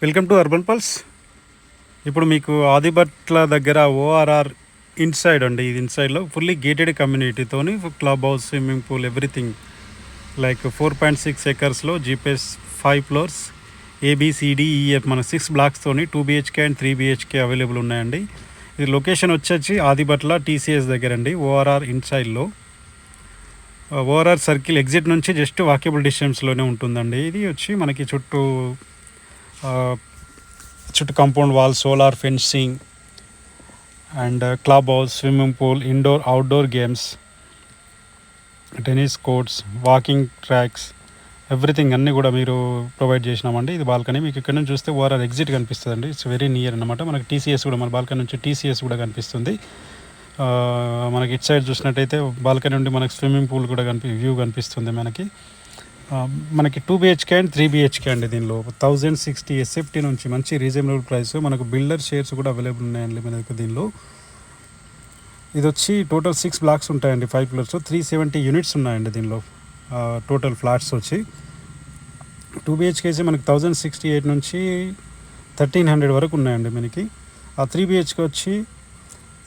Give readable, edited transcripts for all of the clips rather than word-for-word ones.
Welcome to urban pulse. ఇప్పుడు మీకు ఆదిబట్ల దగ్గర ఓఆర్ఆర్ ఇన్సైడ్ అండి. ఇది ఇన్సైడ్లో ఫుల్లీ గేటెడ్ కమ్యూనిటీతోని club house, swimming pool, everything like 4.6 acresలో జీపీఎస్ 5 floors ABCDEF మన 6 blocks-తోని 2 BHK అండ్ 3 BHK అవైలబుల్ ఉన్నాయండి. ఇది లొకేషన్ వచ్చి ఆదిబట్ల TCS దగ్గర అండి, ఓఆర్ఆర్ ఇన్సైడ్లో. ఓఆర్ఆర్ సర్కిల్ ఎగ్జిట్ నుంచి జస్ట్ వాకబుల్ డిస్టెన్స్లోనే ఉంటుందండి. ఇది వచ్చి మనకి చుట్టూ compound wall, solar fencing and club house, swimming pool, indoor outdoor games, tennis courts, walking tracks, everything అన్నీ కూడా మీరు ప్రొవైడ్ చేసినామండి. ఇది బాల్కనీ మీకు ఇక్కడ నుంచి చూస్తే ఓఆర్ఆర్ ఎగ్జిట్ కనిపిస్తుందండి. ఇట్స్ వెరీ నియర్ అనమాట. మనకి TCS కూడా, మన బాల్కనీ నుంచి TCS కూడా కనిపిస్తుంది. మనకి ఇటు సైడ్ చూసినట్టయితే బాల్కనీ నుండి మనకి స్విమ్మింగ్ పూల్ కూడా వ్యూ కనిపిస్తుంది. మనకి 2 BHK అండ్ 3 BHK అండి. దీనిలో 1060 SFT నుంచి మంచి రీజనబుల్ ప్రైస్. మనకు బిల్డర్ షేర్స్ కూడా అవైలబుల్ ఉన్నాయండి మనకు దీనిలో. ఇది వచ్చి టోటల్ 6 blocks ఉంటాయండి, 5 floors, 370 units ఉన్నాయండి దీనిలో. టోటల్ ఫ్లాట్స్ వచ్చి 2 BHK మనకి 1068 నుంచి 1300 వరకు ఉన్నాయండి మనకి. ఆ 3 BHK వచ్చి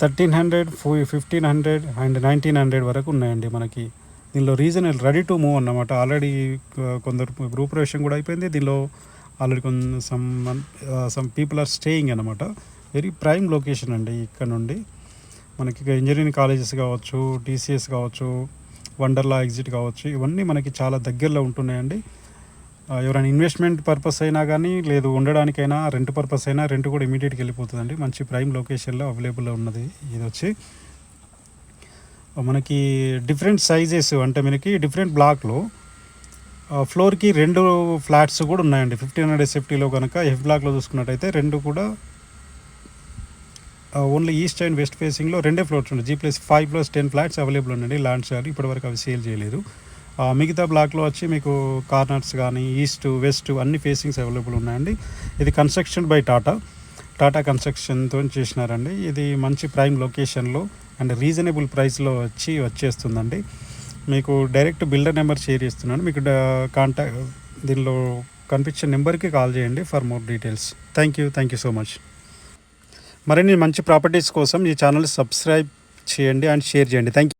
1300, 1500 అండ్ 1900 వరకు ఉన్నాయండి మనకి. దీనిలో రీజనల్ రెడీ టు మూవ్ అన్నమాట. ఆల్రెడీ కొందరు రూపురేషన్ కూడా అయిపోయింది. దీనిలో already some people are staying అనమాట. వెరీ ప్రైమ్ లొకేషన్ అండి. ఇక్కడ నుండి మనకి ఇంజనీరింగ్ కాలేజెస్ కావచ్చు, TCS కావచ్చు, వండర్లా ఎగ్జిట్ కావచ్చు, ఇవన్నీ మనకి చాలా దగ్గరలో ఉంటున్నాయండి. ఎవరైనా ఇన్వెస్ట్మెంట్ పర్పస్ అయినా కానీ, లేదు ఉండడానికైనా, రెంట్ పర్పస్ అయినా, రెంట్ కూడా ఇమీడియట్గా వెళ్ళిపోతుందండి. మంచి ప్రైమ్ లొకేషన్లో అవైలబుల్ ఉన్నది. ఇది వచ్చి మనకి డిఫరెంట్ సైజెస్, అంటే మనకి డిఫరెంట్ బ్లాక్లో ఫ్లోర్కి 2 ఫ్లాట్స్ కూడా ఉన్నాయండి. 1500 SFTలో కనుక F బ్లాక్లో చూసుకున్నట్టయితే 2 కూడా ఓన్లీ ఈస్ట్ అండ్ వెస్ట్ ఫేసింగ్లో 2 ఫ్లోర్స్ ఉన్నాయి. G+5 floors 10 flats అవైలబుల్ ఉన్నాయండి. ల్యాండ్ షేర్ ఇప్పటివరకు అవి సేల్ చేయలేదు. మిగతా బ్లాక్లో వచ్చి మీకు కార్నర్స్ కానీ, ఈస్ట్ వెస్ట్ అన్ని ఫేసింగ్స్ అవైలబుల్ ఉన్నాయండి. ఇది కన్స్ట్రక్షన్ బై టాటా కన్స్ట్రక్షన్తో చేసినారండి. ఇది మంచి ప్రైమ్ లొకేషన్లో అండ్ రీజనబుల్ ప్రైస్లో వచ్చేస్తుందండి. మీకు డైరెక్ట్ బిల్డర్ నెంబర్ షేర్ చేస్తున్నాను. మీకు కాంటాక్ట్ దీనిలో కనిపించే నెంబర్కి కాల్ చేయండి for more details. Thank you so much. మరిన్ని మంచి ప్రాపర్టీస్ కోసం ఈ ఛానల్ సబ్స్క్రైబ్ చేయండి అండ్ షేర్ చేయండి. Thank you.